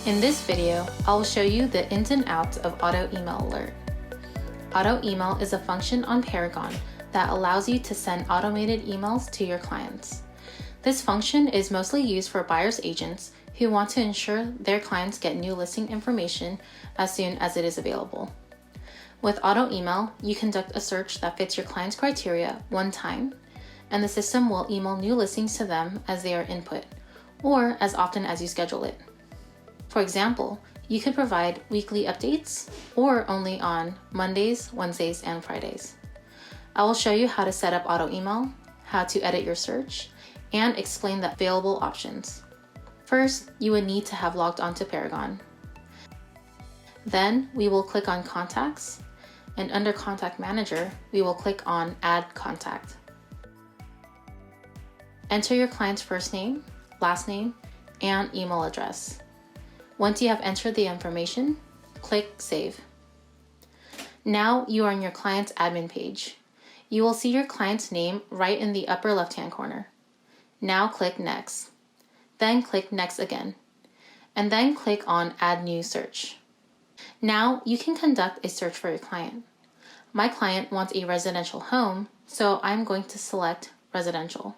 In this video, I will show you the ins and outs of Auto Email Alert. Auto Email is a function on Paragon that allows you to send automated emails to your clients. This function is mostly used for buyer's agents who want to ensure their clients get new listing information as soon as it is available. With Auto Email, you conduct a search that fits your client's criteria one time, and the system will email new listings to them as they are input, or as often as you schedule it. For example, you could provide weekly updates or only on Mondays, Wednesdays, and Fridays. I will show you how to set up Auto Email, how to edit your search, and explain the available options. First, you would need to have logged onto Paragon. Then we will click on Contacts, and under Contact Manager, we will click on Add Contact. Enter your client's first name, last name, and email address. Once you have entered the information, click Save. Now you are on your client's admin page. You will see your client's name right in the upper left-hand corner. Now click Next. Then click Next again. And then click on Add New Search. Now you can conduct a search for your client. My client wants a residential home, so I'm going to select Residential.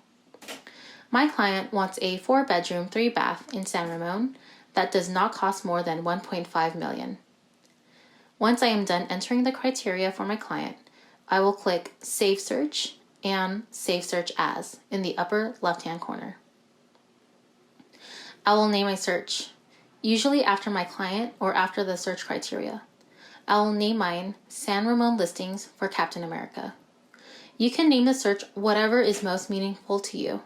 My client wants a 4-bedroom, 3-bath in San Ramon that does not cost more than $1.5 million. Once I am done entering the criteria for my client, I will click Save Search and Save Search As in the upper left-hand corner. I will name my search, usually after my client or after the search criteria. I will name mine San Ramon Listings for Captain America. You can name the search whatever is most meaningful to you.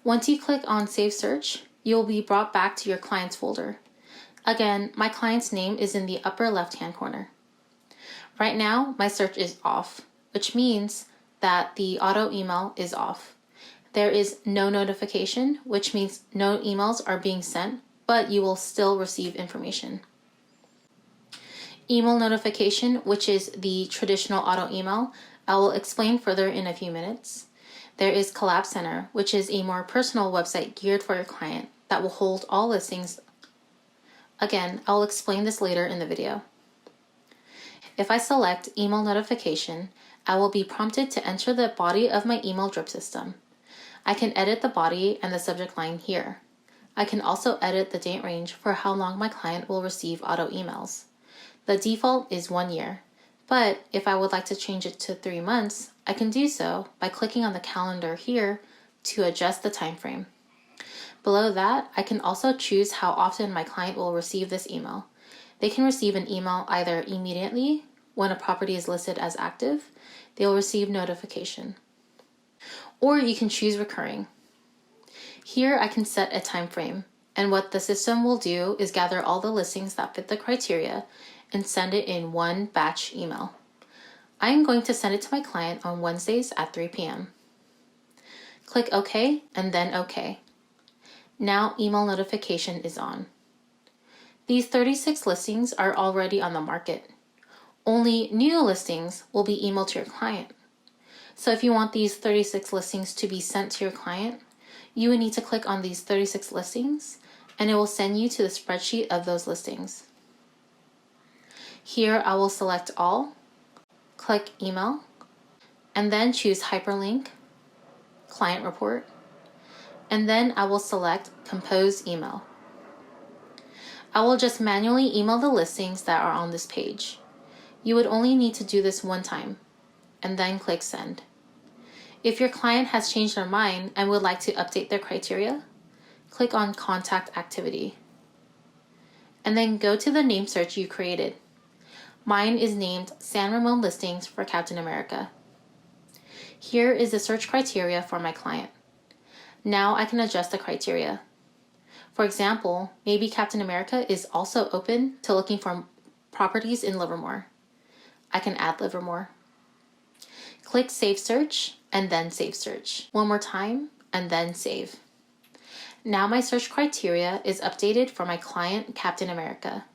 Once you click on Save Search, you will be brought back to your client's folder. Again, my client's name is in the upper left-hand corner. Right now, my search is off, which means that the auto email is off. There is no notification, which means no emails are being sent, but you will still receive information. Email notification, which is the traditional auto email, I will explain further in a few minutes. There is Collab Center, which is a more personal website geared for your client that will hold all listings. Again, I'll explain this later in the video. If I select Email Notification, I will be prompted to enter the body of my email drip system. I can edit the body and the subject line here. I can also edit the date range for how long my client will receive auto emails. The default is 1 year, but if I would like to change it to 3 months, I can do so by clicking on the calendar here to adjust the time frame. Below that, I can also choose how often my client will receive this email. They can receive an email either immediately, when a property is listed as active, they will receive notification. Or you can choose recurring. Here I can set a time frame, and what the system will do is gather all the listings that fit the criteria and send it in one batch email. I am going to send it to my client on Wednesdays at 3 p.m. Click OK and then OK. Now email notification is on. These 36 listings are already on the market. Only new listings will be emailed to your client. So if you want these 36 listings to be sent to your client, you would need to click on these 36 listings and it will send you to the spreadsheet of those listings. Here I will select all, click email, and then choose hyperlink, client report, and then I will select compose email. I will just manually email the listings that are on this page. You would only need to do this one time, and then click send. If your client has changed their mind and would like to update their criteria, click on contact activity. And then go to the name search you created. Mine is named San Ramon Listings for Captain America. Here is the search criteria for my client. Now I can adjust the criteria. For example, maybe Captain America is also open to looking for properties in Livermore. I can add Livermore. Click Save Search and then Save Search. One more time and then save. Now my search criteria is updated for my client, Captain America.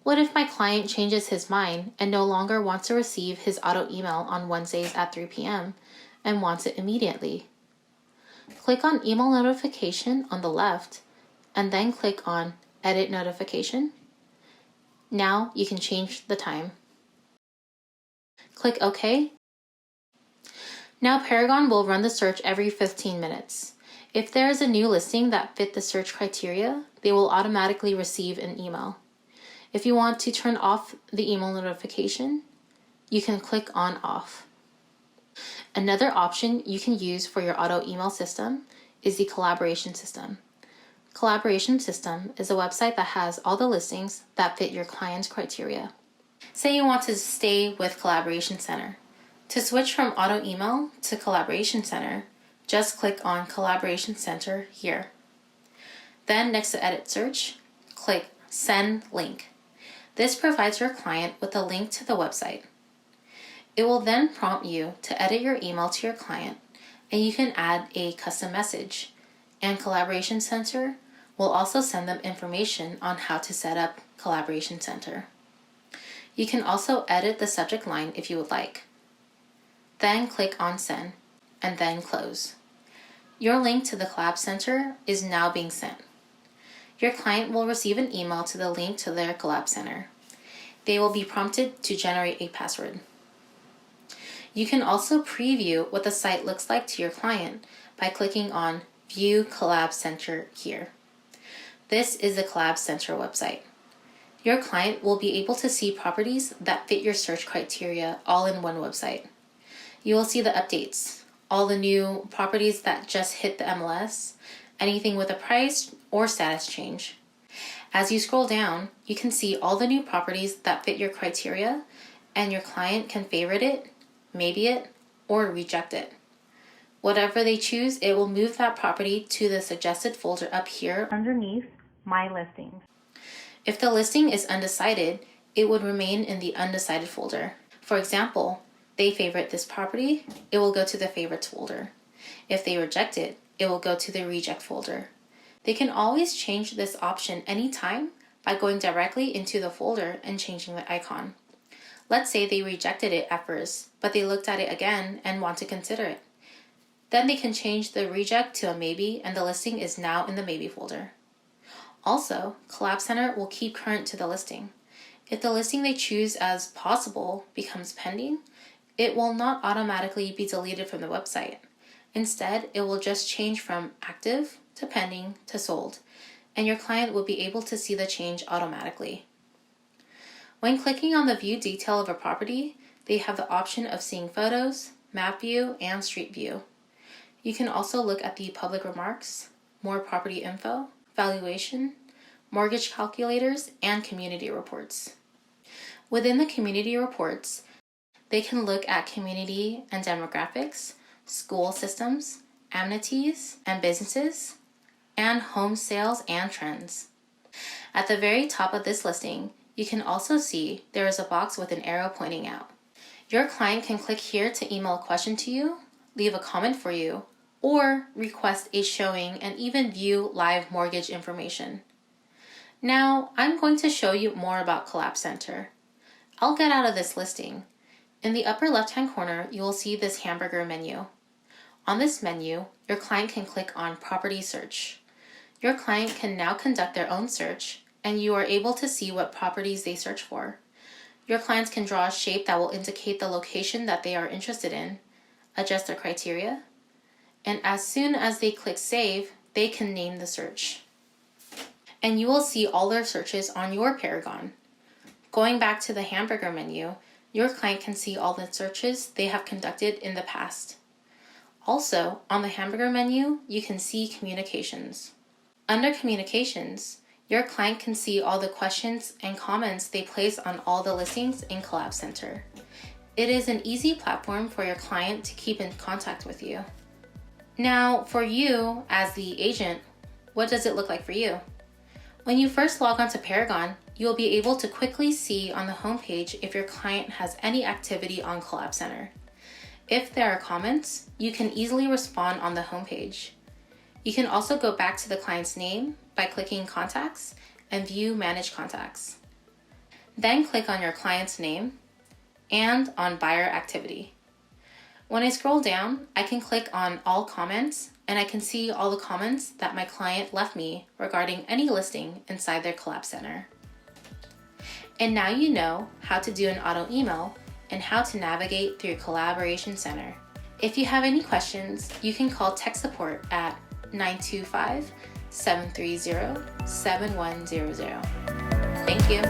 What if my client changes his mind and no longer wants to receive his auto email on Wednesdays at 3 p.m. and wants it immediately? Click on Email Notification on the left, and then click on Edit Notification. Now you can change the time. Click OK. Now Paragon will run the search every 15 minutes. If there is a new listing that fit the search criteria, they will automatically receive an email. If you want to turn off the email notification, you can click on Off. Another option you can use for your auto email system is the Collaboration System. Collaboration System is a website that has all the listings that fit your client's criteria. Say you want to stay with Collaboration Center. To switch from auto email to Collaboration Center, just click on Collaboration Center here. Then next to Edit Search, click Send Link. This provides your client with a link to the website. It will then prompt you to edit your email to your client, and you can add a custom message, and Collaboration Center will also send them information on how to set up Collaboration Center. You can also edit the subject line if you would like. Then click on Send, and then Close. Your link to the Collab Center is now being sent. Your client will receive an email to the link to their Collab Center. They will be prompted to generate a password. You can also preview what the site looks like to your client by clicking on View Collab Center here. This is the Collab Center website. Your client will be able to see properties that fit your search criteria all in one website. You will see the updates, all the new properties that just hit the MLS, anything with a price or status change. As you scroll down, you can see all the new properties that fit your criteria, and your client can favorite it, maybe it, or reject it. Whatever they choose, it will move that property to the suggested folder up here underneath My Listings. If the listing is undecided, it would remain in the undecided folder. For example, they favorite this property, it will go to the favorites folder. If they reject it, it will go to the reject folder. They can always change this option anytime by going directly into the folder and changing the icon. Let's say they rejected it at first, but they looked at it again and want to consider it. Then they can change the reject to a maybe, and the listing is now in the maybe folder. Also, Collab Center will keep current to the listing. If the listing they choose as possible becomes pending, it will not automatically be deleted from the website. Instead, it will just change from active to pending to sold, and your client will be able to see the change automatically. When clicking on the view detail of a property, they have the option of seeing photos, map view, and street view. You can also look at the public remarks, more property info, valuation, mortgage calculators, and community reports. Within the community reports, they can look at community and demographics, school systems, amenities and businesses, and home sales and trends. At the very top of this listing, you can also see there is a box with an arrow pointing out. Your client can click here to email a question to you, leave a comment for you, or request a showing and even view live mortgage information. Now, I'm going to show you more about Collab Center. I'll get out of this listing. In the upper left-hand corner, you will see this hamburger menu. On this menu, your client can click on Property Search. Your client can now conduct their own search, and you are able to see what properties they search for. Your clients can draw a shape that will indicate the location that they are interested in, adjust their criteria, and as soon as they click Save, they can name the search. And you will see all their searches on your Paragon. Going back to the hamburger menu, your client can see all the searches they have conducted in the past. Also, on the hamburger menu, you can see Communications. Under Communications, your client can see all the questions and comments they place on all the listings in Collab Center. It is an easy platform for your client to keep in contact with you. Now, for you as the agent, what does it look like for you? When you first log onto Paragon, you will be able to quickly see on the homepage if your client has any activity on Collab Center. If there are comments, you can easily respond on the homepage. You can also go back to the client's name by clicking Contacts and view Manage Contacts. Then click on your client's name and on Buyer Activity. When I scroll down, I can click on All Comments and I can see all the comments that my client left me regarding any listing inside their Collab Center. And now you know how to do an auto email and how to navigate through Collaboration Center. If you have any questions, you can call tech support at 925-730-7100. Thank you.